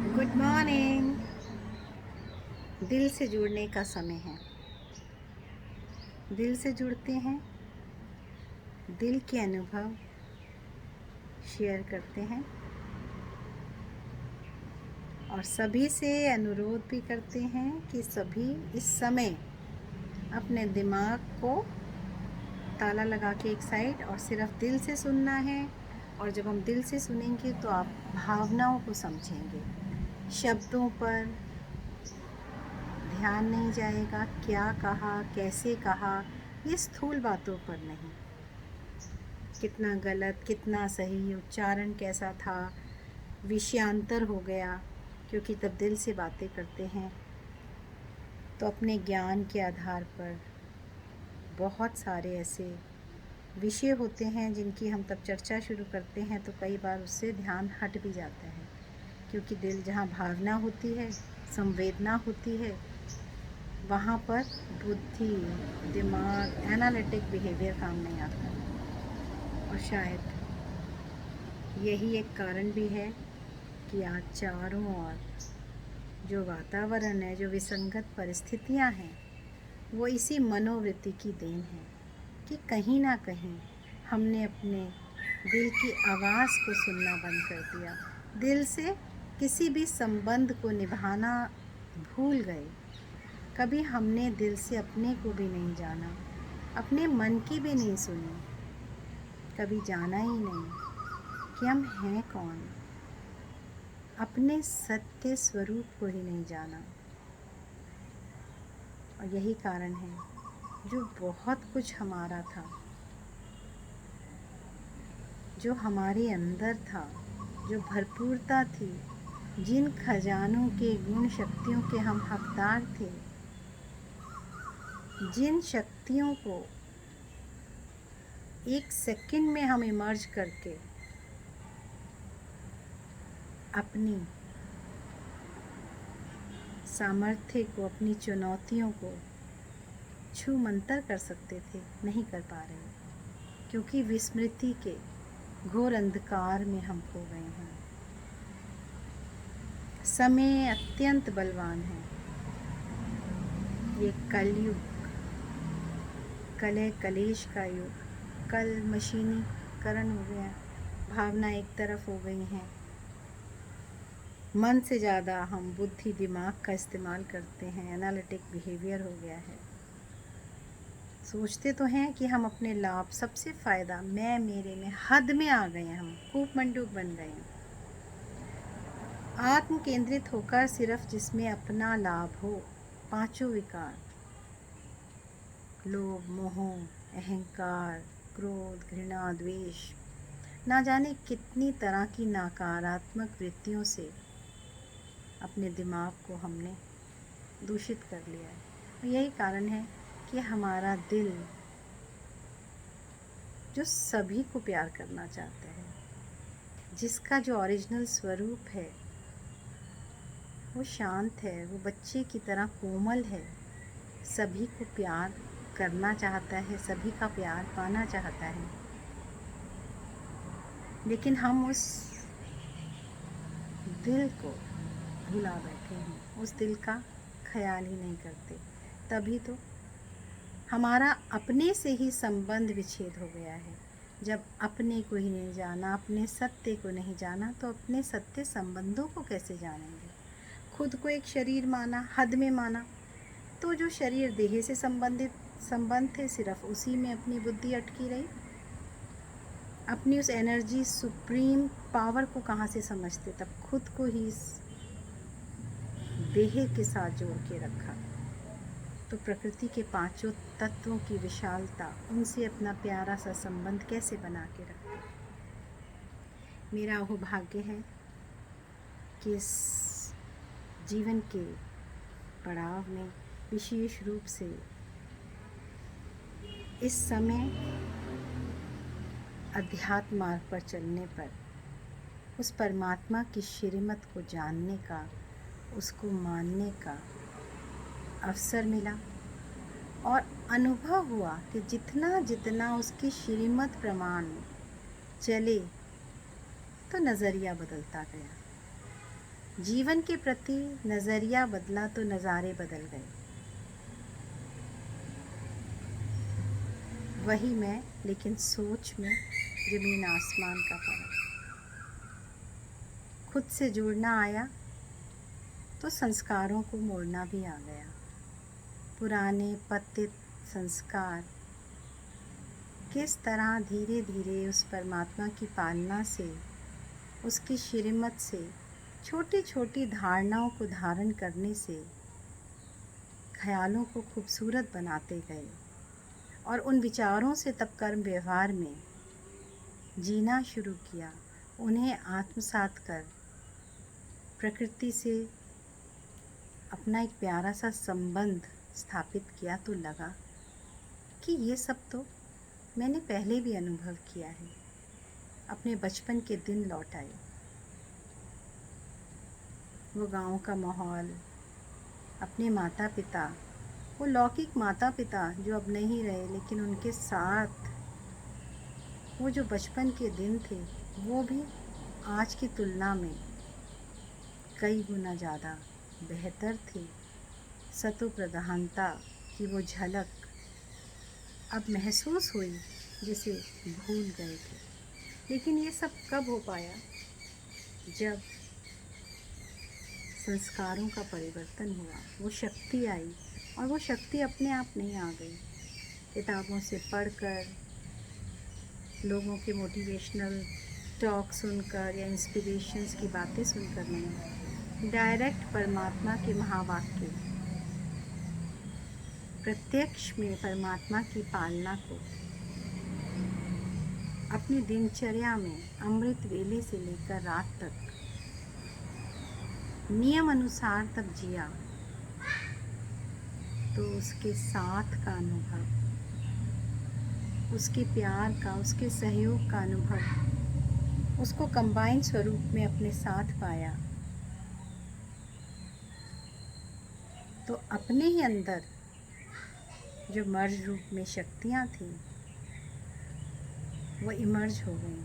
Good morning. दिल से जुड़ने का समय है। दिल से जुड़ते हैं, दिल के अनुभव शेयर करते हैं और सभी से अनुरोध भी करते हैं कि सभी इस समय अपने दिमाग को ताला लगा के एक साइड और सिर्फ दिल से सुनना है। और जब हम दिल से सुनेंगे तो आप भावनाओं को समझेंगे, शब्दों पर ध्यान नहीं जाएगा, क्या कहा, कैसे कहा, ये स्थूल बातों पर नहीं, कितना गलत कितना सही, उच्चारण कैसा था, विषयांतर हो गया। क्योंकि तब दिल से बातें करते हैं तो अपने ज्ञान के आधार पर बहुत सारे ऐसे विषय होते हैं जिनकी हम तब चर्चा शुरू करते हैं तो कई बार उससे ध्यान हट भी जाता है। क्योंकि दिल जहाँ भावना होती है, संवेदना होती है, वहाँ पर बुद्धि, दिमाग, एनालिटिक बिहेवियर काम नहीं आता। और शायद यही एक कारण भी है कि आज चारों ओर जो वातावरण है, जो विसंगत परिस्थितियां हैं, वो इसी मनोवृत्ति की देन है कि कहीं ना कहीं हमने अपने दिल की आवाज़ को सुनना बंद कर दिया। दिल से किसी भी संबंध को निभाना भूल गए। कभी हमने दिल से अपने को भी नहीं जाना, अपने मन की भी नहीं सुनी, कभी जाना ही नहीं कि हम हैं कौन, अपने सत्य स्वरूप को ही नहीं जाना। और यही कारण है जो बहुत कुछ हमारा था, जो हमारे अंदर था, जो भरपूरता थी, जिन खजानों के गुण शक्तियों के हम हकदार थे, जिन शक्तियों को एक सेकंड में हम इमर्ज करके अपनी सामर्थ्य को, अपनी चुनौतियों को छू मंतर कर सकते थे, नहीं कर पा रहे क्योंकि विस्मृति के घोर अंधकार में हम खो गए हैं। समय अत्यंत बलवान है। ये कलयुग, कलह कलेश का युग, कल मशीनीकरण हो गया, भावना एक तरफ हो गई हैं, मन से ज़्यादा हम बुद्धि दिमाग का इस्तेमाल करते हैं, एनालिटिक बिहेवियर हो गया है। सोचते तो हैं कि हम अपने लाभ, सबसे फ़ायदा, मैं मेरे में हद में आ गए हैं, हम कूप मंडूक बन गए हैं। आत्म केंद्रित होकर सिर्फ जिसमें अपना लाभ हो, पांचों विकार, लोभ, मोह, अहंकार, क्रोध, घृणा, द्वेष, ना जाने कितनी तरह की नकारात्मक वृत्तियों से अपने दिमाग को हमने दूषित कर लिया है। और यही कारण है कि हमारा दिल, जो सभी को प्यार करना चाहता है, जिसका जो ओरिजिनल स्वरूप है वो शांत है, वो बच्चे की तरह कोमल है, सभी को प्यार करना चाहता है, सभी का प्यार पाना चाहता है, लेकिन हम उस दिल को भुला बैठे हैं, उस दिल का ख्याल ही नहीं करते। तभी तो हमारा अपने से ही संबंध विच्छेद हो गया है। जब अपने को ही नहीं जाना, अपने सत्य को नहीं जाना, तो अपने सत्य संबंधों को कैसे जानेंगे। खुद को एक शरीर माना, हद में माना, तो जो शरीर देह से संबंध थे, सिर्फ उसी में अपनी बुद्धि अटकी रही। अपनी उस एनर्जी, सुप्रीम पावर को कहाँ से समझते, तब खुद को ही इस देह के साथ जोड़ के रखा। तो प्रकृति के पांचों तत्वों की विशालता, उनसे अपना प्यारा सा संबंध कैसे बना के रखते। मेरा वो भाग्य है कि इस जीवन के पड़ाव में विशेष रूप से इस समय अध्यात्म मार्ग पर चलने पर उस परमात्मा की श्रीमत को जानने का, उसको मानने का अवसर मिला और अनुभव हुआ कि जितना जितना उसकी श्रीमत प्रमाण चले तो नज़रिया बदलता गया। जीवन के प्रति नज़रिया बदला तो नज़ारे बदल गए। वही मैं, लेकिन सोच में ज़मीन आसमान का फर्क। खुद से जुड़ना आया तो संस्कारों को मोड़ना भी आ गया। पुराने पतित संस्कार किस तरह धीरे धीरे उस परमात्मा की पालना से, उसकी श्रीमत से, छोटी छोटी धारणाओं को धारण करने से ख्यालों को खूबसूरत बनाते गए और उन विचारों से तब कर्म व्यवहार में जीना शुरू किया। उन्हें आत्मसात कर प्रकृति से अपना एक प्यारा सा संबंध स्थापित किया तो लगा कि ये सब तो मैंने पहले भी अनुभव किया है। अपने बचपन के दिन लौट आए। वो गांव का माहौल, अपने माता पिता, वो लौकिक माता पिता जो अब नहीं रहे, लेकिन उनके साथ वो जो बचपन के दिन थे वो भी आज की तुलना में कई गुना ज़्यादा बेहतर थे। सतो प्रधानता की वो झलक अब महसूस हुई जिसे भूल गए थे। लेकिन ये सब कब हो पाया? जब संस्कारों का परिवर्तन हुआ, वो शक्ति आई। और वो शक्ति अपने आप नहीं आ गई किताबों से पढ़कर, लोगों के मोटिवेशनल टॉक सुनकर या इंस्पिरेशंस की बातें सुनकर नहीं। डायरेक्ट परमात्मा के महावाक्य, प्रत्यक्ष में परमात्मा की पालना को अपनी दिनचर्या में अमृत वेले से लेकर रात तक नियम अनुसार तब जिया तो उसके साथ का अनुभव, उसके प्यार का, उसके सहयोग का अनुभव, उसको कंबाइन स्वरूप में अपने साथ पाया तो अपने ही अंदर जो मर्ज रूप में शक्तियाँ थीं वो इमर्ज हो गई।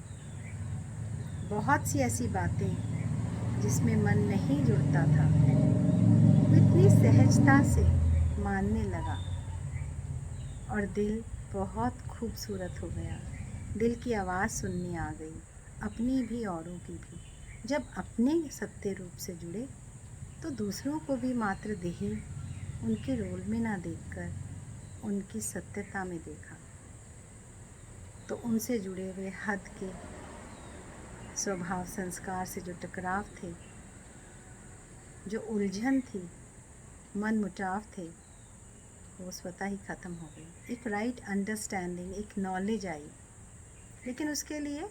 बहुत सी ऐसी बातें जिसमें मन नहीं जुड़ता था वो इतनी सहजता से मानने लगा और दिल बहुत खूबसूरत हो गया। दिल की आवाज़ सुनने आ गई, अपनी भी औरों की भी। जब अपने सत्य रूप से जुड़े तो दूसरों को भी मात्र देही उनके रोल में ना देखकर उनकी सत्यता में देखा। तो उनसे जुड़े हुए हद के स्वभाव संस्कार से जो टकराव थे, जो उलझन थी, मन मुटाव थे, वो स्वतः ही ख़त्म हो गई। एक राइट अंडरस्टैंडिंग, एक नॉलेज आई। लेकिन उसके लिए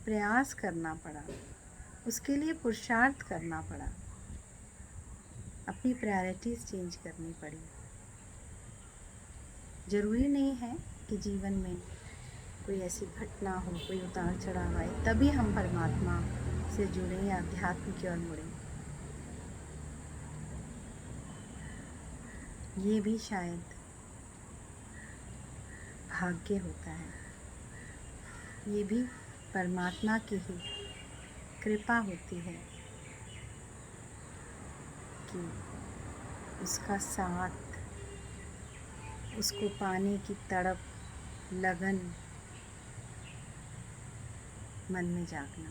प्रयास करना पड़ा, उसके लिए पुरुषार्थ करना पड़ा, अपनी प्रायोरिटीज़ चेंज करनी पड़ी। ज़रूरी नहीं है कि जीवन में कोई ऐसी घटना हो, कोई उतार चढ़ाव आए तभी हम परमात्मा से जुड़ें या अध्यात्म की ओर मुड़ें। ये भी शायद भाग्य होता है, ये भी परमात्मा की ही कृपा होती है कि उसका साथ, उसको पाने की तड़प, लगन मन में जागना।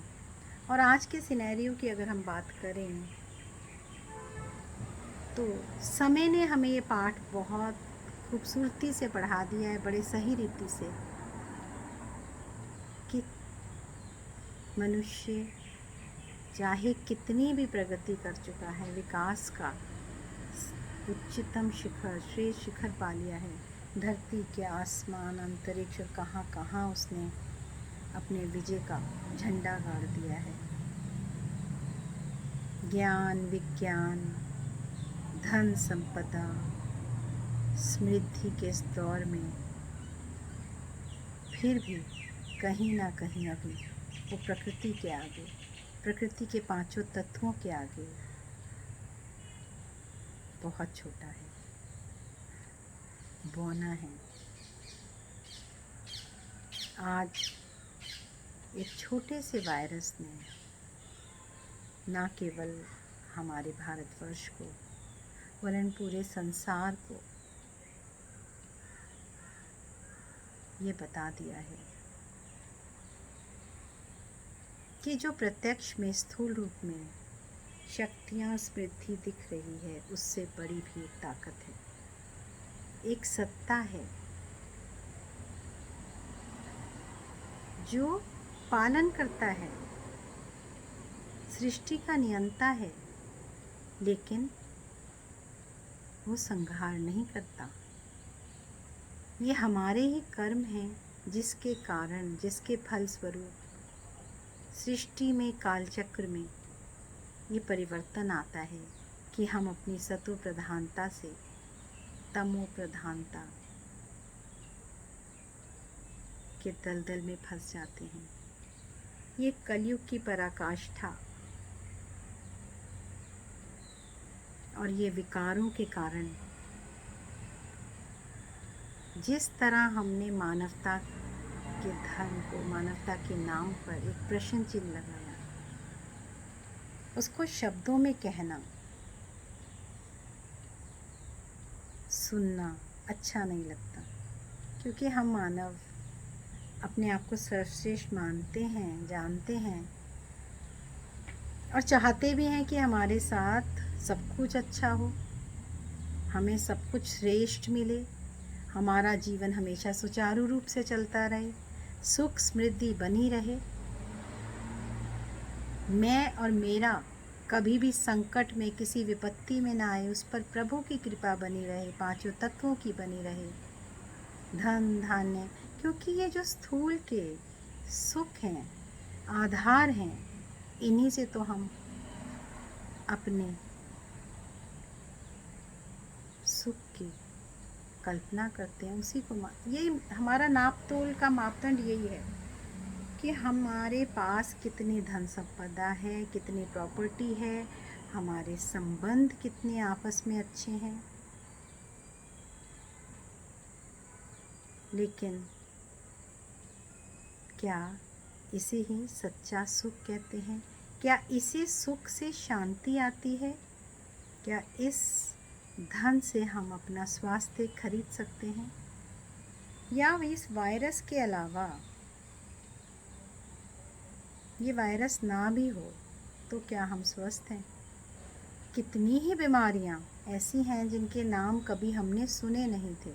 और आज के सिनेरियो की अगर हम बात करें तो समय ने हमें ये पाठ बहुत खूबसूरती से पढ़ा दिया है, बड़े सही रीति से, कि मनुष्य चाहे कितनी भी प्रगति कर चुका है, विकास का उच्चतम शिखर, श्रेष्ठ शिखर पा लिया है, धरती के आसमान, अंतरिक्ष और कहाँ कहाँ उसने अपने विजय का झंडा गाड़ दिया है। ज्ञान, विज्ञान, धन संपदा, समृद्धि के इस दौर में फिर भी कहीं ना कहीं अभी वो प्रकृति के आगे, प्रकृति के पांचों तत्वों के आगे बहुत छोटा है, बौना है। आज एक छोटे से वायरस ने ना केवल हमारे भारतवर्ष को वरन पूरे संसार को ये बता दिया है कि जो प्रत्यक्ष में स्थूल रूप में शक्तियाँ समृद्धि दिख रही है, उससे बड़ी भी एक ताकत है, एक सत्ता है जो पालन करता है, सृष्टि का नियंता है, लेकिन वो संहार नहीं करता। ये हमारे ही कर्म हैं जिसके कारण, जिसके फल स्वरूप सृष्टि में, कालचक्र में ये परिवर्तन आता है कि हम अपनी सतो प्रधानता से तमो प्रधानता के दलदल में फंस जाते हैं। ये कलयुग की पराकाष्ठा और ये विकारों के कारण जिस तरह हमने मानवता के धर्म को, मानवता के नाम पर एक प्रश्न चिन्ह लगाया, उसको शब्दों में कहना, सुनना अच्छा नहीं लगता, क्योंकि हम मानव अपने आप को सर्वश्रेष्ठ मानते हैं, जानते हैं और चाहते भी हैं कि हमारे साथ सब कुछ अच्छा हो, हमें सब कुछ श्रेष्ठ मिले, हमारा जीवन हमेशा सुचारू रूप से चलता रहे, सुख समृद्धि बनी रहे, मैं और मेरा कभी भी संकट में, किसी विपत्ति में ना आए, उस पर प्रभु की कृपा बनी रहे, पांचों तत्वों की बनी रहे, धन धान्य, क्योंकि ये जो स्थूल के सुख हैं, आधार हैं, इन्हीं से तो हम अपने सुख की कल्पना करते हैं, उसी को यही हमारा नाप तोल का मापदंड यही है कि हमारे पास कितनी धन संपदा है, कितनी प्रॉपर्टी है, हमारे संबंध कितने आपस में अच्छे हैं, लेकिन क्या इसे ही सच्चा सुख कहते हैं? क्या इसी सुख से शांति आती है? क्या इस धन से हम अपना स्वास्थ्य खरीद सकते हैं? या इस वायरस के अलावा, ये वायरस ना भी हो तो क्या हम स्वस्थ हैं? कितनी ही बीमारियां ऐसी हैं जिनके नाम कभी हमने सुने नहीं थे।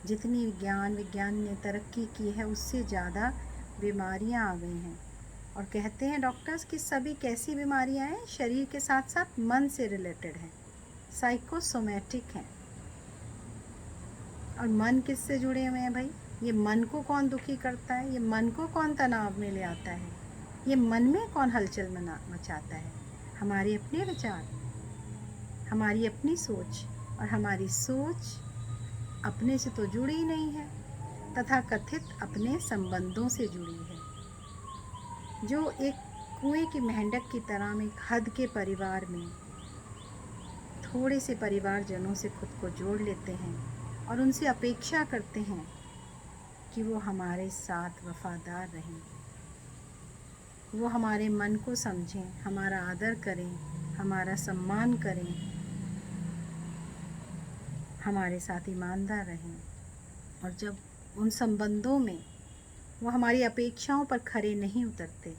जितनी विज्ञान ने तरक्की की है, उससे ज़्यादा बीमारियां आ गई हैं। और कहते हैं डॉक्टर्स कि सभी कैसी बीमारियां हैं, शरीर के साथ साथ मन से रिलेटेड हैं, साइकोसोमैटिक हैं। और मन किससे जुड़े हुए हैं भाई? ये मन को कौन दुखी करता है? ये मन को कौन तनाव में ले आता है? ये मन में कौन हलचल मचाता है? हमारे अपने विचार, हमारी अपनी सोच, और हमारी सोच अपने से तो जुड़ी नहीं है, तथा कथित अपने संबंधों से जुड़ी है, जो एक कुएं की मेंढक की तरह में हद के परिवार में थोड़े से परिवारजनों से खुद को जोड़ लेते हैं और उनसे अपेक्षा करते हैं कि वो हमारे साथ वफादार रहें, वो हमारे मन को समझें, हमारा आदर करें, हमारा सम्मान करें, हमारे साथ ईमानदार रहें। और जब उन संबंधों में वो हमारी अपेक्षाओं पर खरे नहीं उतरते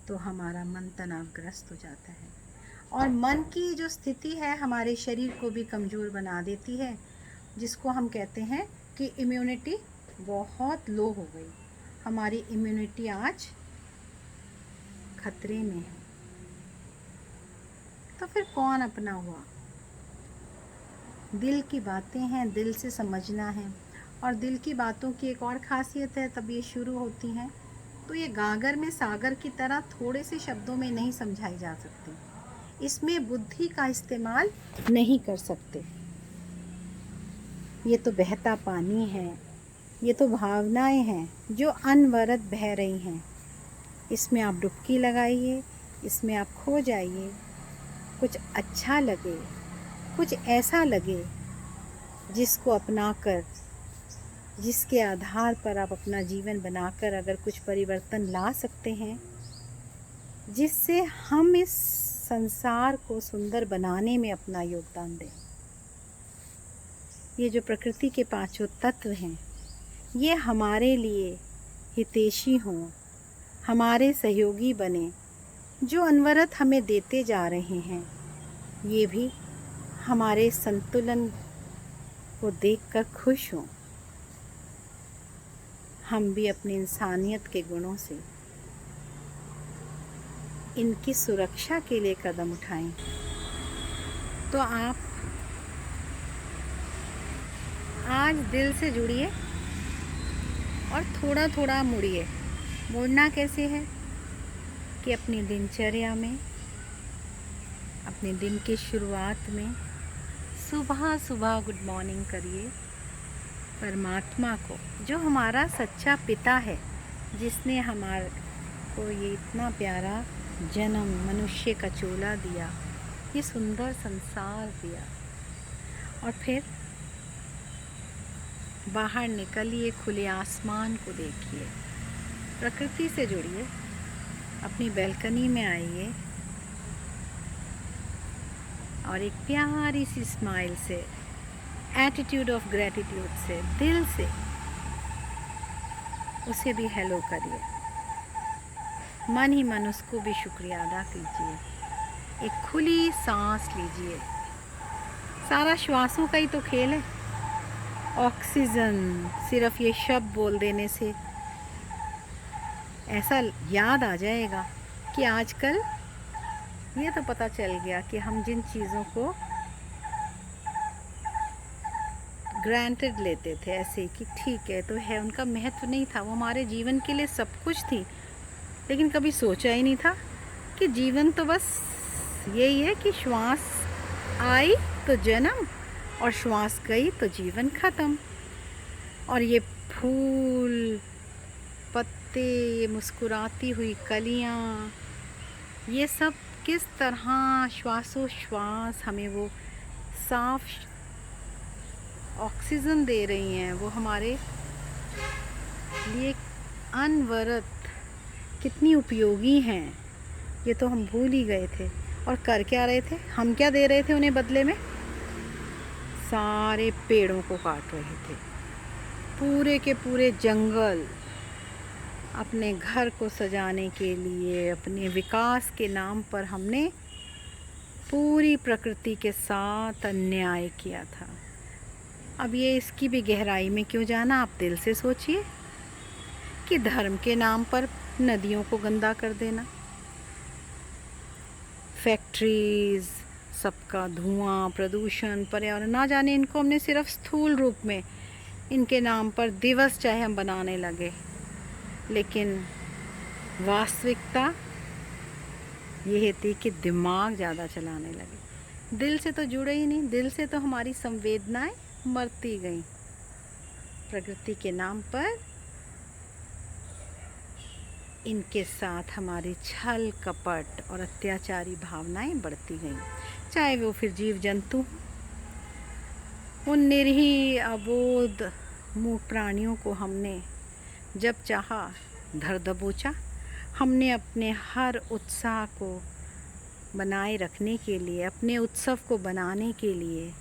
तो हमारा मन तनावग्रस्त हो जाता है, और मन की जो स्थिति है हमारे शरीर को भी कमज़ोर बना देती है, जिसको हम कहते हैं कि इम्यूनिटी बहुत लो हो गई। हमारी इम्यूनिटी आज खतरे में है। तो फिर कौन अपना हुआ? दिल की बातें हैं, दिल से समझना है। और दिल की बातों की एक और ख़ासियत है, तब ये शुरू होती हैं तो ये गागर में सागर की तरह थोड़े से शब्दों में नहीं समझाई जा सकती। इसमें बुद्धि का इस्तेमाल नहीं कर सकते। ये तो बहता पानी है, ये तो भावनाएं हैं जो अनवरत बह रही हैं। इसमें आप डुबकी लगाइए, इसमें आप खो जाइए, कुछ अच्छा लगे, कुछ ऐसा लगे जिसको अपनाकर, जिसके आधार पर आप अपना जीवन बनाकर अगर कुछ परिवर्तन ला सकते हैं, जिससे हम इस संसार को सुंदर बनाने में अपना योगदान दें। ये जो प्रकृति के पांचों तत्व हैं, ये हमारे लिए हितैषी हों, हमारे सहयोगी बने, जो अनवरत हमें देते जा रहे हैं, ये भी हमारे संतुलन को देखकर खुश हों। हम भी अपनी इंसानियत के गुणों से इनकी सुरक्षा के लिए कदम उठाएं। तो आप आज दिल से जुड़िए और थोड़ा थोड़ा मुड़िए। मुड़ना कैसे है कि अपनी दिनचर्या में, अपने दिन की शुरुआत में सुबह सुबह गुड मॉर्निंग करिए परमात्मा को, जो हमारा सच्चा पिता है, जिसने हमारे को ये इतना प्यारा जन्म, मनुष्य का चोला दिया, ये सुंदर संसार दिया। और फिर बाहर निकलिए, खुले आसमान को देखिए, प्रकृति से जुड़िए, अपनी बैल्कनी में आइए और एक प्यारी सी स्माइल से, एटीट्यूड ऑफ ग्रैटिट्यूड से, दिल से उसे भी हेलो करिए। मन ही मन उसको भी शुक्रिया अदा कीजिए। एक खुली सांस लीजिए। सारा श्वासों का ही तो खेल है। ऑक्सीजन, सिर्फ ये शब्द बोल देने से ऐसा याद आ जाएगा कि आजकल ये तो पता चल गया कि हम जिन चीज़ों को ग्रांटेड लेते थे, ऐसे कि ठीक है तो है, उनका महत्व नहीं था। वो हमारे जीवन के लिए सब कुछ थी, लेकिन कभी सोचा ही नहीं था कि जीवन तो बस यही है कि श्वास आई तो जन्म और श्वास गई तो जीवन ख़त्म। और ये फूल, पत्ते, ये मुस्कुराती हुई कलियाँ, ये सब किस तरह श्वासोश्वास हमें वो साफ ऑक्सीजन दे रही हैं, वो हमारे लिए अनवरत कितनी उपयोगी हैं, ये तो हम भूल ही गए थे। और कर क्या रहे थे, हम क्या दे रहे थे उन्हें बदले में? सारे पेड़ों को काट रहे थे, पूरे के पूरे जंगल अपने घर को सजाने के लिए, अपने विकास के नाम पर हमने पूरी प्रकृति के साथ अन्याय किया था। अब ये इसकी भी गहराई में क्यों जाना, आप दिल से सोचिए कि धर्म के नाम पर नदियों को गंदा कर देना, फैक्ट्रीज, सबका धुआं, प्रदूषण, पर्यावरण, ना जाने इनको हमने सिर्फ स्थूल रूप में इनके नाम पर दिवस चाहे हम बनाने लगे, लेकिन वास्तविकता ये थी कि दिमाग ज़्यादा चलाने लगे। दिल से तो जुड़े ही नहीं, दिल से तो हमारी संवेदनाएं मरती गईं। प्रकृति के नाम पर इनके साथ हमारी छल कपट और अत्याचारी भावनाएं बढ़ती गईं। चाहे वो फिर जीव जंतु, उन निरीह अबोध मूक प्राणियों को हमने जब चाहा धर दबोचा। हमने अपने हर उत्साह को बनाए रखने के लिए, अपने उत्सव को बनाने के लिए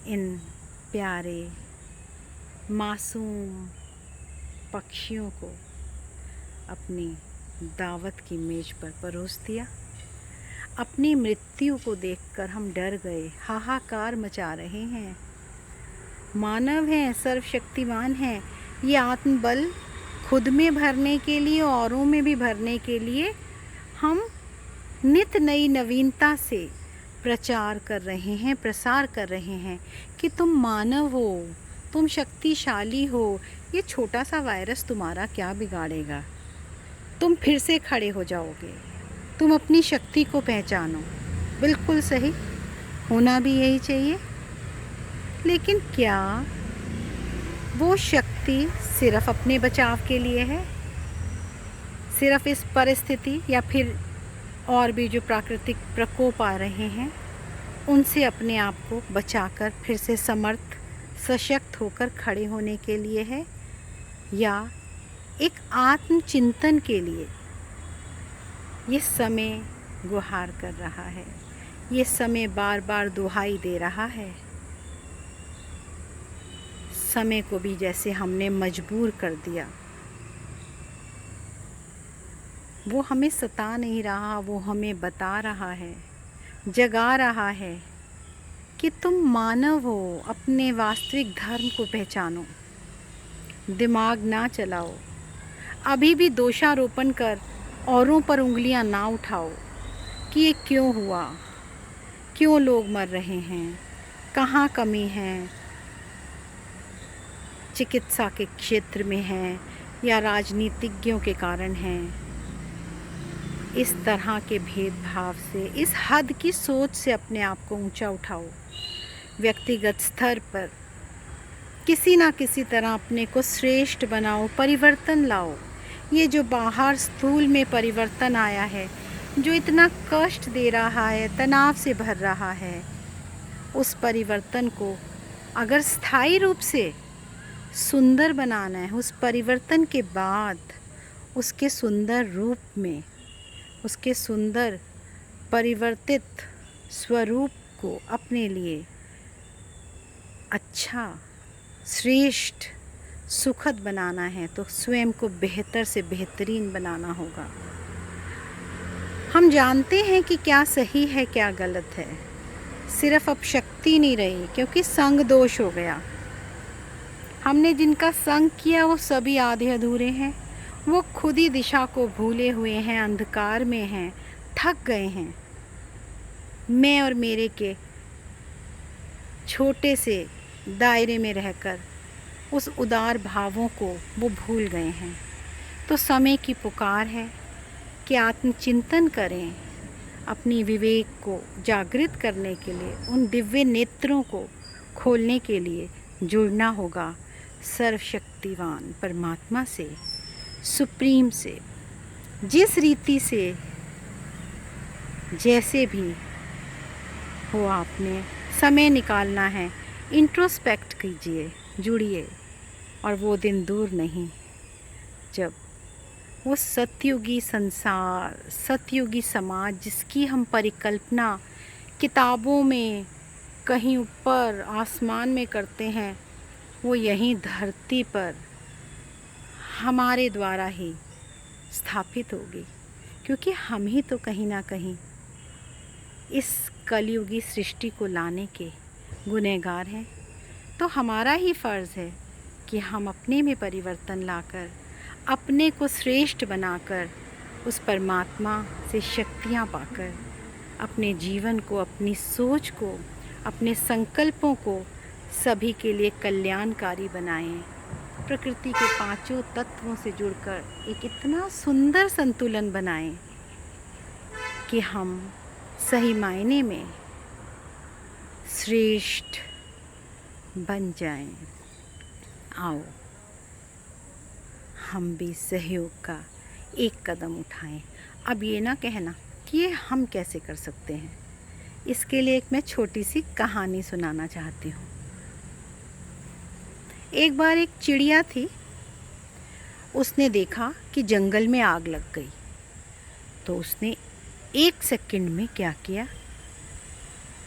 इन प्यारे मासूम पक्षियों को अपनी दावत की मेज पर परोस दिया। अपनी मृत्यु को देखकर हम डर गए, हाहाकार मचा रहे हैं। मानव हैं, सर्वशक्तिमान हैं, ये आत्मबल खुद में भरने के लिए, औरों में भी भरने के लिए हम नित नई नवीनता से प्रचार कर रहे हैं, प्रसार कर रहे हैं कि तुम मानव हो, तुम शक्तिशाली हो, ये छोटा सा वायरस तुम्हारा क्या बिगाड़ेगा, तुम फिर से खड़े हो जाओगे, तुम अपनी शक्ति को पहचानो। बिल्कुल सही, होना भी यही चाहिए। लेकिन क्या वो शक्ति सिर्फ अपने बचाव के लिए है? सिर्फ इस परिस्थिति या फिर और भी जो प्राकृतिक प्रकोप आ रहे हैं उनसे अपने आप को बचाकर फिर से समर्थ, सशक्त होकर खड़े होने के लिए है, या एक आत्मचिंतन के लिए? ये समय गुहार कर रहा है। ये समय बार बार दुहाई दे रहा है। समय को भी जैसे हमने मजबूर कर दिया। वो हमें सता नहीं रहा, वो हमें बता रहा है, जगा रहा है कि तुम मानव हो, अपने वास्तविक धर्म को पहचानो, दिमाग ना चलाओ, अभी भी दोषारोपण कर औरों पर उंगलियां ना उठाओ कि ये क्यों हुआ, क्यों लोग मर रहे हैं, कहाँ कमी है, चिकित्सा के क्षेत्र में है या राजनीतिज्ञों के कारण है। इस तरह के भेदभाव से, इस हद की सोच से अपने आप को ऊंचा उठाओ। व्यक्तिगत स्तर पर किसी ना किसी तरह अपने को श्रेष्ठ बनाओ, परिवर्तन लाओ। ये जो बाहर स्थूल में परिवर्तन आया है, जो इतना कष्ट दे रहा है, तनाव से भर रहा है, उस परिवर्तन को अगर स्थायी रूप से सुंदर बनाना है, उस परिवर्तन के बाद उसके सुंदर रूप में, उसके सुंदर परिवर्तित स्वरूप को अपने लिए अच्छा, श्रेष्ठ, सुखद बनाना है, तो स्वयं को बेहतर से बेहतरीन बनाना होगा। हम जानते हैं कि क्या सही है, क्या गलत है। सिर्फ अब शक्ति नहीं रही, क्योंकि संग दोष हो गया। हमने जिनका संग किया वो सभी आधे अधूरे हैं। वो खुद ही दिशा को भूले हुए हैं, अंधकार में हैं, थक गए हैं। मैं और मेरे के छोटे से दायरे में रहकर उस उदार भावों को वो भूल गए हैं। तो समय की पुकार है कि आत्मचिंतन करें, अपनी विवेक को जागृत करने के लिए, उन दिव्य नेत्रों को खोलने के लिए जुड़ना होगा सर्वशक्तिवान परमात्मा से, सुप्रीम से। जिस रीति से, जैसे भी हो, आपने समय निकालना है, इंट्रोस्पेक्ट कीजिए, जुड़िए। और वो दिन दूर नहीं जब वो सतयुगी संसार, सतयुगी समाज जिसकी हम परिकल्पना किताबों में कहीं ऊपर आसमान में करते हैं, वो यहीं धरती पर हमारे द्वारा ही स्थापित होगी। क्योंकि हम ही तो कहीं ना कहीं इस कलयुगी सृष्टि को लाने के गुनहगार हैं। तो हमारा ही फ़र्ज़ है कि हम अपने में परिवर्तन लाकर, अपने को श्रेष्ठ बनाकर, उस परमात्मा से शक्तियाँ पाकर अपने जीवन को, अपनी सोच को, अपने संकल्पों को सभी के लिए कल्याणकारी बनाएं। प्रकृति के पांचों तत्वों से जुड़कर एक इतना सुंदर संतुलन बनाएं कि हम सही मायने में श्रेष्ठ बन जाएं। आओ हम भी सहयोग का एक कदम उठाएं। अब ये ना कहना कि ये हम कैसे कर सकते हैं। इसके लिए एक मैं छोटी सी कहानी सुनाना चाहती हूँ। एक बार एक चिड़िया थी, उसने देखा कि जंगल में आग लग गई। तो उसने 1 सेकंड में क्या किया,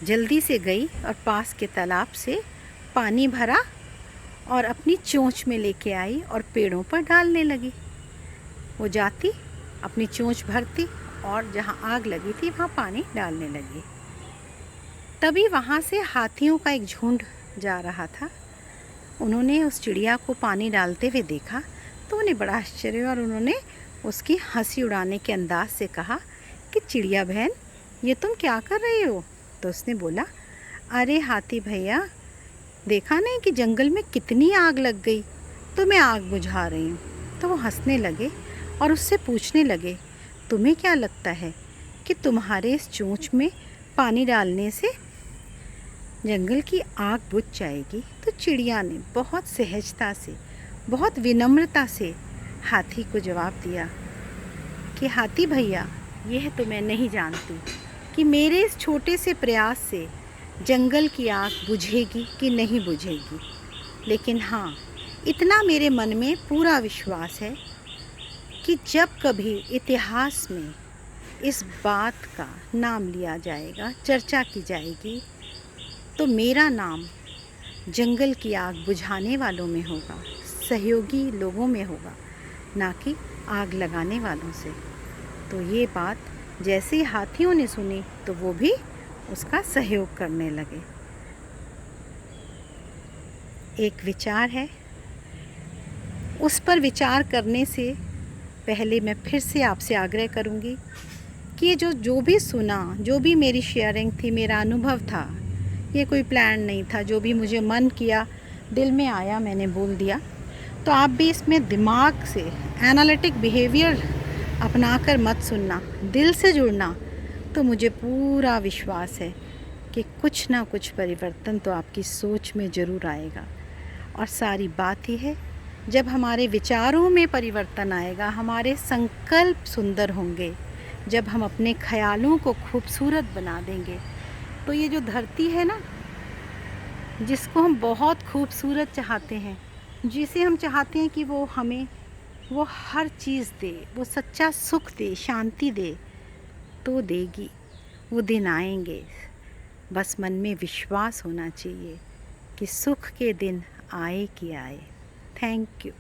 जल्दी से गई और पास के तालाब से पानी भरा और अपनी चोंच में लेके आई और पेड़ों पर डालने लगी। वो जाती, अपनी चोंच भरती और जहाँ आग लगी थी वहाँ पानी डालने लगी। तभी वहाँ से हाथियों का एक झुंड जा रहा था। उन्होंने उस चिड़िया को पानी डालते हुए देखा तो उन्हें बड़ा आश्चर्य हुआ और उन्होंने उसकी हंसी उड़ाने के अंदाज से कहा कि चिड़िया बहन, ये तुम क्या कर रही हो? तो उसने बोला, अरे हाथी भैया, देखा नहीं कि जंगल में कितनी आग लग गई, तो मैं आग बुझा रही हूँ। तो वो हंसने लगे और उससे पूछने लगे, तुम्हें क्या लगता है कि तुम्हारे इस चोंच में पानी डालने से जंगल की आग बुझ जाएगी? तो चिड़िया ने बहुत सहजता से, बहुत विनम्रता से हाथी को जवाब दिया कि हाथी भैया, यह तो मैं नहीं जानती कि मेरे इस छोटे से प्रयास से जंगल की आग बुझेगी कि नहीं बुझेगी, लेकिन हाँ, इतना मेरे मन में पूरा विश्वास है कि जब कभी इतिहास में इस बात का नाम लिया जाएगा, चर्चा की जाएगी, तो मेरा नाम जंगल की आग बुझाने वालों में होगा, सहयोगी लोगों में होगा, ना कि आग लगाने वालों से। तो ये बात जैसे ही हाथियों ने सुनी तो वो भी उसका सहयोग करने लगे। एक विचार है, उस पर विचार करने से पहले मैं फिर से आपसे आग्रह करूँगी कि ये जो भी सुना, जो भी मेरी शेयरिंग थी, मेरा अनुभव था, ये कोई प्लान नहीं था, जो भी मुझे मन किया, दिल में आया, मैंने बोल दिया। तो आप भी इसमें दिमाग से एनालिटिक बिहेवियर अपनाकर मत सुनना, दिल से जुड़ना। तो मुझे पूरा विश्वास है कि कुछ ना कुछ परिवर्तन तो आपकी सोच में ज़रूर आएगा। और सारी बात ही है, जब हमारे विचारों में परिवर्तन आएगा, हमारे संकल्प सुंदर होंगे, जब हम अपने ख्यालों को खूबसूरत बना देंगे, तो ये जो धरती है ना, जिसको हम बहुत खूबसूरत चाहते हैं, जिसे हम चाहते हैं कि वो हमें वो हर चीज़ दे, वो सच्चा सुख दे, शांति दे, तो देगी। वो दिन आएंगे, बस मन में विश्वास होना चाहिए कि सुख के दिन आए कि आए। Thank you.